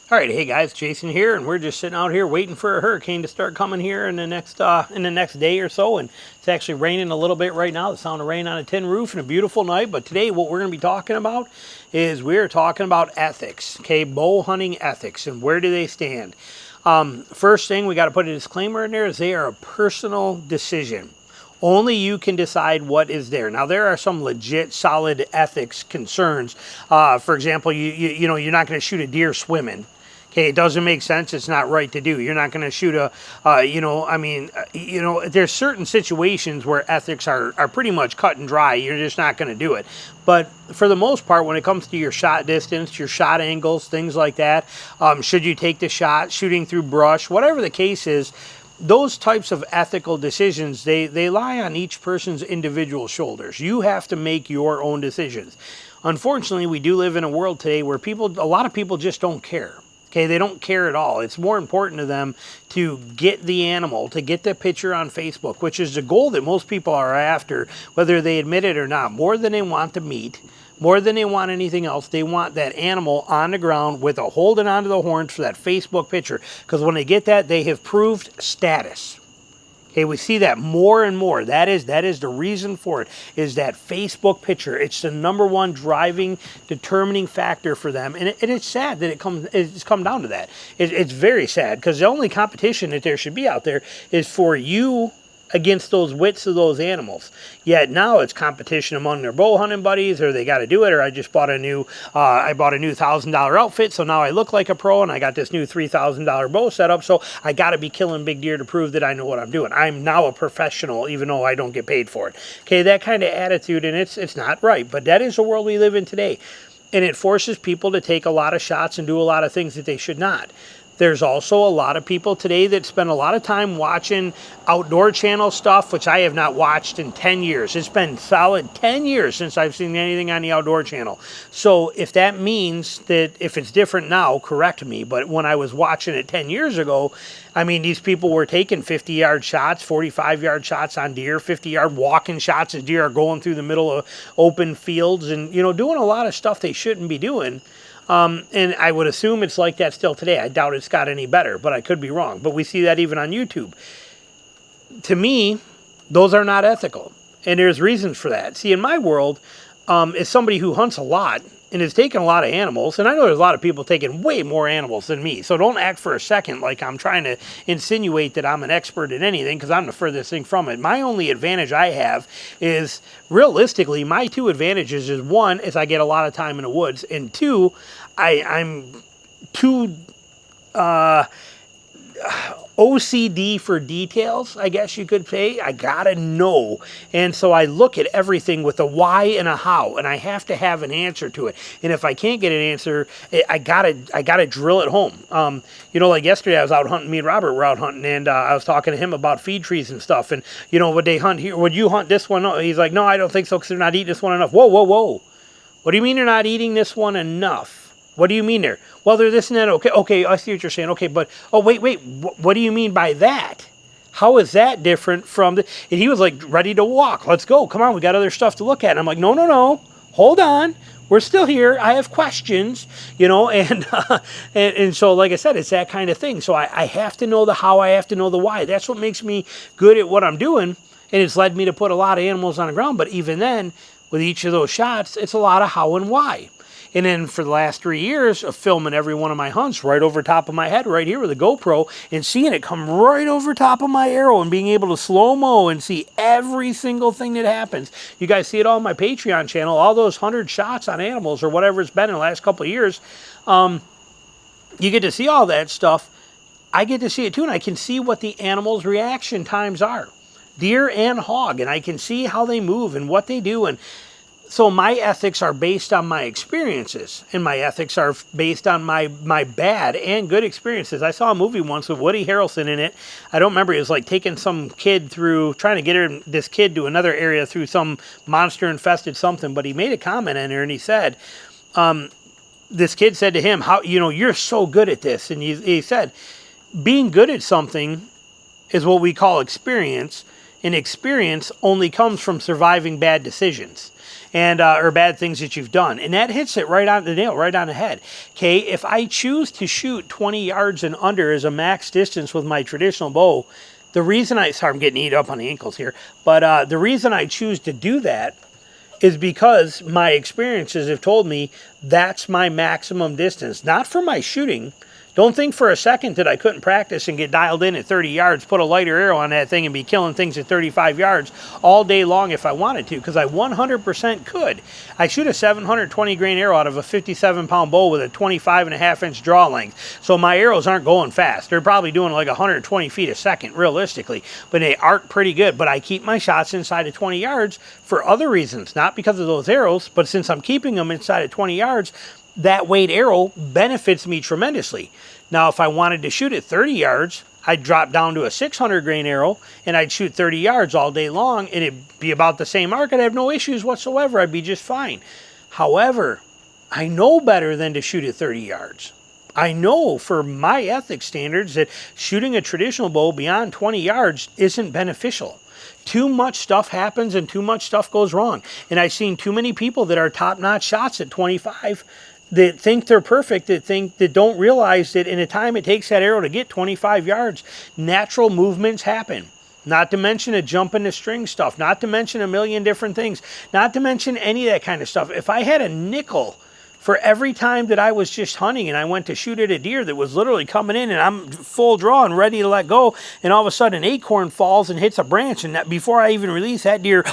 All right, hey guys, Jason here, and we're just sitting out here waiting for a hurricane to start coming here in the next day or so. And it's actually raining a little bit right now. The sound of rain on a tin roof and a beautiful night. But today, what we're going to be talking about is we're talking about ethics, okay, bow hunting ethics, and where do they stand? First thing we got to put a disclaimer in there is they are a personal decision. Only you can decide what is there. Now, there are some legit, solid ethics concerns. For example, you know, you're not going to shoot a deer swimming. Okay, it doesn't make sense. It's not right to do. You're not going to shoot there's certain situations where ethics are pretty much cut and dry. You're just not going to do it. But for the most part, when it comes to your shot distance, your shot angles, things like that, should you take the shot, shooting through brush, whatever the case is, those types of ethical decisions, they lie on each person's individual shoulders. You have to make your own decisions. Unfortunately, we do live in a world today where a lot of people just don't care. Okay, they don't care at all. It's more important to them to get the animal, to get the picture on Facebook, which is the goal that most people are after, whether they admit it or not. More than they want the meat, more than they want anything else, they want that animal on the ground with a holding onto the horns for that Facebook picture. Because when they get that, they have proved status. Okay, we see that more and more. That is the reason for it, is that Facebook picture. It's the number one driving, determining factor for them. And it's sad that it's come down to that. It's very sad, because the only competition that there should be out there is for you against those wits of those animals. Yet now it's competition among their bow hunting buddies, or they got to do it, or I just bought a new $1,000 outfit, so now I look like a pro, and I got this new $3,000 bow setup, so I got to be killing big deer to prove that I know what I'm doing. I'm now a professional, even though I don't get paid for it. Okay, that kind of attitude, and it's not right, but that is the world we live in today. And it forces people to take a lot of shots and do a lot of things that they should not. There's also a lot of people today that spend a lot of time watching outdoor channel stuff, which I have not watched in 10 years. It's been solid 10 years since I've seen anything on the outdoor channel. So if that means that if it's different now, correct me. But when I was watching it 10 years ago, I mean, these people were taking 50-yard shots, 45-yard shots on deer, 50-yard walking shots as deer are going through the middle of open fields and, you know, doing a lot of stuff they shouldn't be doing. And I would assume it's like that still today. I doubt it's got any better, but I could be wrong. But we see that even on YouTube. To me, those are not ethical. And there's reasons for that. See, in my world, as somebody who hunts a lot and has taken a lot of animals, and I know there's a lot of people taking way more animals than me, so don't act for a second like I'm trying to insinuate that I'm an expert in anything, because I'm the furthest thing from it. My only advantage I have is, realistically, my two advantages is, one, is I get a lot of time in the woods, and two, I'm too OCD for details, I guess you could say. I gotta know. And so I look at everything with a why and a how, and I have to have an answer to it. And if I can't get an answer, I gotta drill it home. You know, like yesterday I was out hunting, me and Robert were out hunting, and I was talking to him about feed trees and stuff. And, you know, would they hunt here? Would you hunt this one? He's like, no, I don't think so, because they're not eating this one enough. Whoa, whoa, whoa. What do you mean they're not eating this one enough? What do you mean there? Well, they're this and that. Okay, I see what you're saying. Okay, but, oh, wait, what do you mean by that? How is that different from the... And he was like, ready to walk. Let's go. Come on, we got other stuff to look at. And I'm like, no. Hold on. We're still here. I have questions, you know, and so, like I said, it's that kind of thing. So I have to know the how, I have to know the why. That's what makes me good at what I'm doing, and it's led me to put a lot of animals on the ground. But even then, with each of those shots, it's a lot of how and why. And then for the last 3 years of filming every one of my hunts right over top of my head right here with a GoPro, and seeing it come right over top of my arrow and being able to slow-mo and see every single thing that happens. You guys see it all on my Patreon channel, all those 100 shots on animals or whatever it's been in the last couple of years. You get to see all that stuff. I get to see it too, and I can see what the animals' reaction times are. Deer and hog, and I can see how they move and what they do. And so my ethics are based on my experiences, and my ethics are based on my bad and good experiences. I saw a movie once with Woody Harrelson in it. I don't remember. It was like taking some kid through, trying to get this kid to another area through some monster-infested something, but he made a comment in there, and he said, this kid said to him, "How, you know, you're so good at this." And he said, being good at something is what we call experience, and experience only comes from surviving bad decisions. and or bad things that you've done. And that hits it right on the nail, right on the head. Okay, if I choose to shoot 20 yards and under as a max distance with my traditional bow, the reason sorry, I'm getting eat up on the ankles here, but the reason I choose to do that is because my experiences have told me that's my maximum distance, not for my shooting. Don't think for a second that I couldn't practice and get dialed in at 30 yards, put a lighter arrow on that thing and be killing things at 35 yards all day long if I wanted to, because I 100% could. I shoot a 720 grain arrow out of a 57-pound bow with a 25.5-inch draw length. So my arrows aren't going fast. They're probably doing like 120 feet a second, realistically, but they arc pretty good. But I keep my shots inside of 20 yards for other reasons, not because of those arrows, but since I'm keeping them inside of 20 yards, that weight arrow benefits me tremendously. Now, if I wanted to shoot at 30 yards, I'd drop down to a 600 grain arrow and I'd shoot 30 yards all day long and it'd be about the same arc. I'd have no issues whatsoever. I'd be just fine. However, I know better than to shoot at 30 yards. I know for my ethics standards that shooting a traditional bow beyond 20 yards isn't beneficial. Too much stuff happens and too much stuff goes wrong. And I've seen too many people that are top-notch shots at 25 that think they're perfect, that don't realize that in the time it takes that arrow to get 25 yards, natural movements happen. Not to mention a jump in the string stuff, not to mention a million different things, not to mention any of that kind of stuff. If I had a nickel for every time that I was just hunting and I went to shoot at a deer that was literally coming in and I'm full draw and ready to let go, and all of a sudden an acorn falls and hits a branch, and that, before I even release that deer,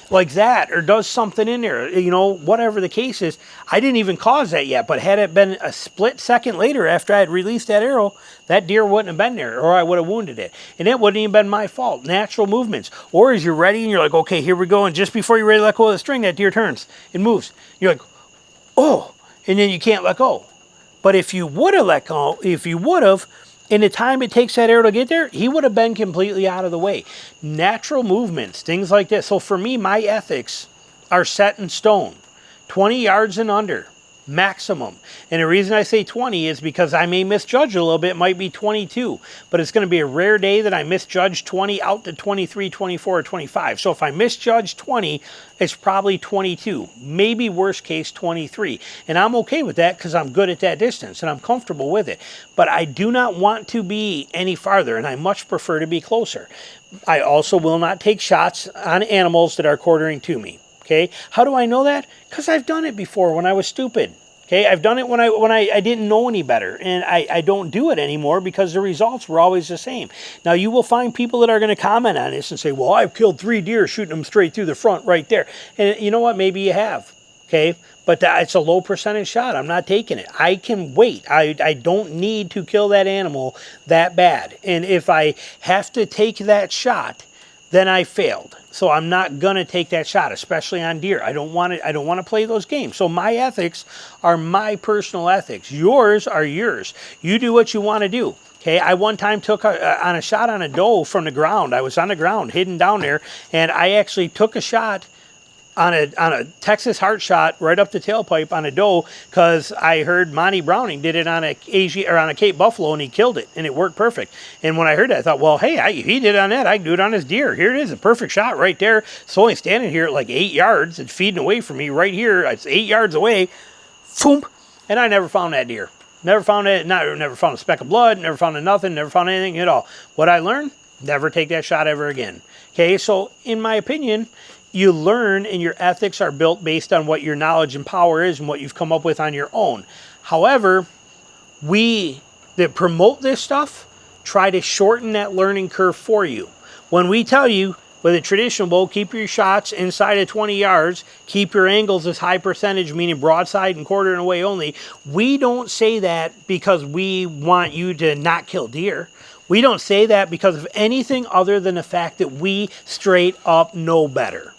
like that, or does something in there, you know, whatever the case is, I didn't even cause that yet, but had it been a split second later after I had released that arrow, that deer wouldn't have been there, or I would have wounded it, and it wouldn't even been my fault. Natural movements. Or as you're ready and you're like, okay, here we go, and just before you're ready to let go of the string, that deer turns and moves. You're like, oh, and then you can't let go. But if you would have let go, in the time it takes that arrow to get there, he would have been completely out of the way. Natural movements, things like this. So for me, my ethics are set in stone. 20 yards and under, maximum. And the reason I say 20 is because I may misjudge a little bit. It might be 22. But it's going to be a rare day that I misjudge 20 out to 23, 24, or 25. So if I misjudge 20, it's probably 22. Maybe worst case 23. And I'm okay with that because I'm good at that distance and I'm comfortable with it. But I do not want to be any farther, and I much prefer to be closer. I also will not take shots on animals that are quartering to me. Okay, how do I know that? Because I've done it before when I was stupid. Okay, I've done it when I didn't know any better, and I don't do it anymore because the results were always the same. Now, you will find people that are going to comment on this and say, well, I've killed 3 deer shooting them straight through the front right there. And you know what? Maybe you have. Okay, but it's a low percentage shot. I'm not taking it. I can wait. I don't need to kill that animal that bad. And if I have to take that shot, then I failed. So I'm not gonna take that shot, especially on deer. I don't want to play those games. So my ethics are my personal ethics. Yours are yours. You do what you want to do. Okay, I one time took a shot on a doe from the ground. I was on the ground, hidden down there, and I actually took a shot on a Texas heart shot right up the tailpipe on a doe because I heard Monty Browning did it on a Cape Buffalo and he killed it and it worked perfect. And when I heard that, I thought, well, hey, if he did it on that, I can do it on his deer. Here it is, a perfect shot right there. It's only standing here at like 8 yards. It's feeding away from me right here. It's 8 yards away. Boom. And I never found that deer. Never found it. Never found a speck of blood. Never found nothing. Never found anything at all. What I learned? Never take that shot ever again. Okay, so in my opinion, you learn and your ethics are built based on what your knowledge and power is and what you've come up with on your own. However, we that promote this stuff try to shorten that learning curve for you. When we tell you with a traditional bow, keep your shots inside of 20 yards, keep your angles as high percentage, meaning broadside and quartering away only, we don't say that because we want you to not kill deer. We don't say that because of anything other than the fact that we straight up know better.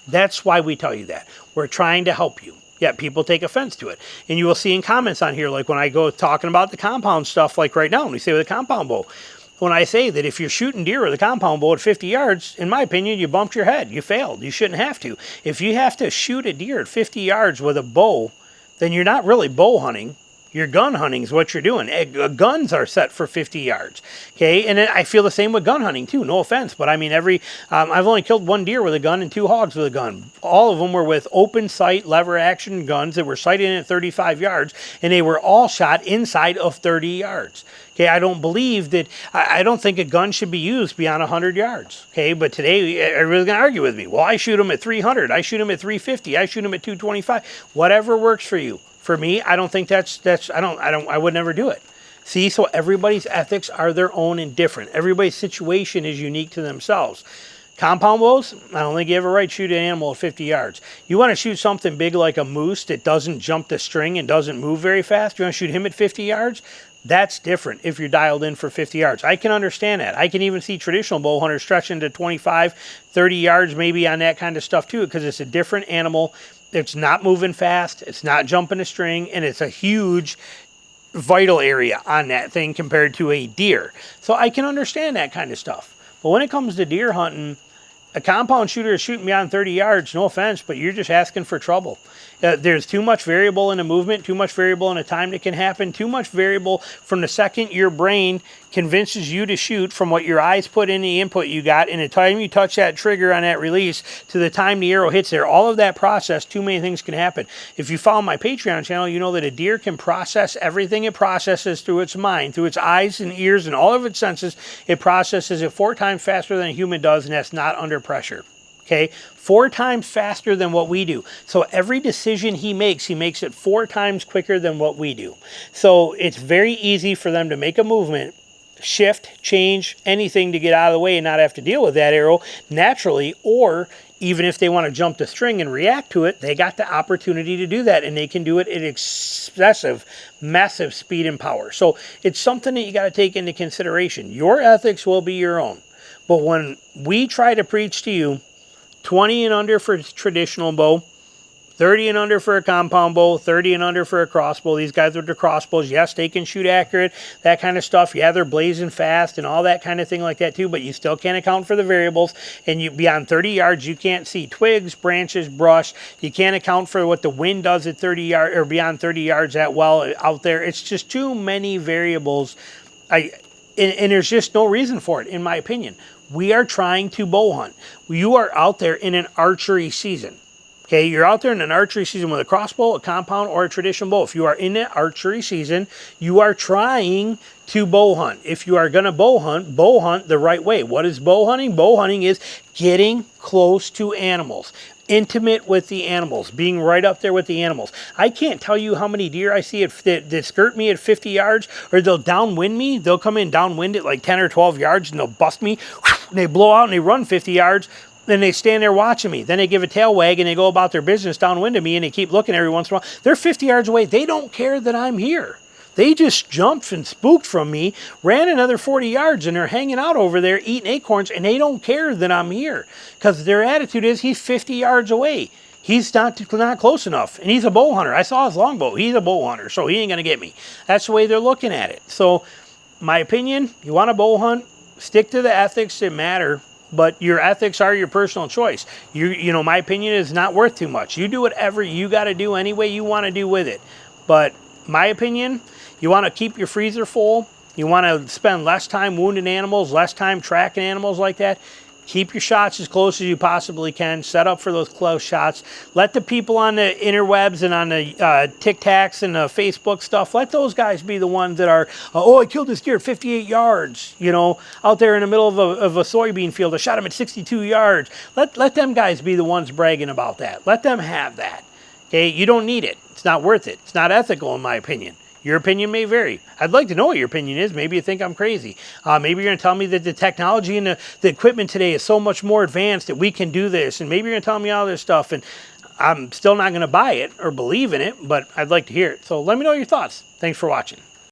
That's why we tell you that. We're trying to help you. Yet people take offense to it. And you will see in comments on here, like when I go talking about the compound stuff, like right now, when we say with a compound bow, when I say that if you're shooting deer with a compound bow at 50 yards, in my opinion, you bumped your head. You failed. You shouldn't have to. If you have to shoot a deer at 50 yards with a bow, then you're not really bow hunting. Your gun hunting is what you're doing. Guns are set for 50 yards. Okay, and I feel the same with gun hunting too. No offense, but I mean I've only killed 1 deer with a gun and 2 hogs with a gun. All of them were with open sight lever action guns that were sighted in at 35 yards, and they were all shot inside of 30 yards. Okay, I don't believe that. I don't think a gun should be used beyond 100 yards. Okay, but today everybody's gonna argue with me. Well, I shoot them at 300. I shoot them at 350. I shoot them at 225. Whatever works for you. For me, I don't think I would never do it. See, so everybody's ethics are their own and different. Everybody's situation is unique to themselves. Compound bows, I don't think you have a right to shoot an animal at 50 yards. You want to shoot something big like a moose that doesn't jump the string and doesn't move very fast. You want to shoot him at 50 yards? That's different if you're dialed in for 50 yards. I can understand that. I can even see traditional bow hunters stretching to 25, 30 yards maybe on that kind of stuff too, because it's a different animal. It's not moving fast. It's not jumping a string, and it's a huge vital area on that thing compared to a deer. So I can understand that kind of stuff. But when it comes to deer hunting, a compound shooter is shooting beyond 30 yards, no offense, but you're just asking for trouble. There's too much variable in the movement, too much variable in the time that can happen, too much variable from the second your brain convinces you to shoot from what your eyes put in the input you got, and the time you touch that trigger on that release to the time the arrow hits there. All of that process, too many things can happen. If you follow my Patreon channel, you know that a deer can process everything it processes through its mind, through its eyes and ears and all of its senses. It processes it 4 times faster than a human does, and that's not under pressure. Okay, 4 times faster than what we do. So every decision he makes it 4 times quicker than what we do. So it's very easy for them to make a movement, shift, change, anything to get out of the way and not have to deal with that arrow naturally, or even if they want to jump the string and react to it, they got the opportunity to do that, and they can do it at excessive, massive speed and power. So it's something that you got to take into consideration. Your ethics will be your own. But when we try to preach to you 20 and under for traditional bow, 30 and under for a compound bow, 30 and under for a crossbow. These guys with the crossbows, yes, they can shoot accurate, that kind of stuff. Yeah, they're blazing fast and all that kind of thing like that too, but you still can't account for the variables. And you beyond 30 yards, you can't see twigs, branches, brush. You can't account for what the wind does at 30 yards or beyond 30 yards that well out there. It's just too many variables. And there's just no reason for it, in my opinion. We are trying to bow hunt. You are out there in an archery season. Okay, you're out there in an archery season with a crossbow, a compound, or a traditional bow. If you are in that archery season, you are trying to bow hunt. If you are going to bow hunt the right way. What is bow hunting? Bow hunting is getting close to animals. Intimate with the animals, being right up there with the animals. I can't tell you how many deer I see that skirt me at 50 yards, or they'll downwind me. They'll come in downwind at like 10 or 12 yards, and they'll bust me. And they blow out and they run 50 yards. Then they stand there watching me. Then they give a tail wag and they go about their business downwind of me, and they keep looking every once in a while. They're 50 yards away. They don't care that I'm here. They just jumped and spooked from me, ran another 40 yards, and they're hanging out over there eating acorns, and they don't care that I'm here. Because their attitude is he's 50 yards away. He's not close enough. And he's a bow hunter. I saw his longbow. He's a bow hunter, so he ain't going to get me. That's the way they're looking at it. So, my opinion, you want to bow hunt, stick to the ethics that matter. But your ethics are your personal choice. You know, my opinion is not worth too much. You do whatever you got to do any way you want to do with it. But my opinion, you want to keep your freezer full. You want to spend less time wounding animals, less time tracking animals like that. Keep your shots as close as you possibly can. Set up for those close shots. Let the people on the interwebs and on the TikToks and the Facebook stuff, let those guys be the ones that are, oh, I killed this deer at 58 yards, you know, out there in the middle of a soybean field. I shot him at 62 yards. Let them guys be the ones bragging about that. Let them have that. Okay, you don't need it. It's not worth it. It's not ethical, in my opinion. Your opinion may vary. I'd like to know what your opinion is. Maybe you think I'm crazy. Maybe you're going to tell me that the technology and the equipment today is so much more advanced that we can do this. And maybe you're going to tell me all this stuff. And I'm still not going to buy it or believe in it, but I'd like to hear it. So let me know your thoughts. Thanks for watching.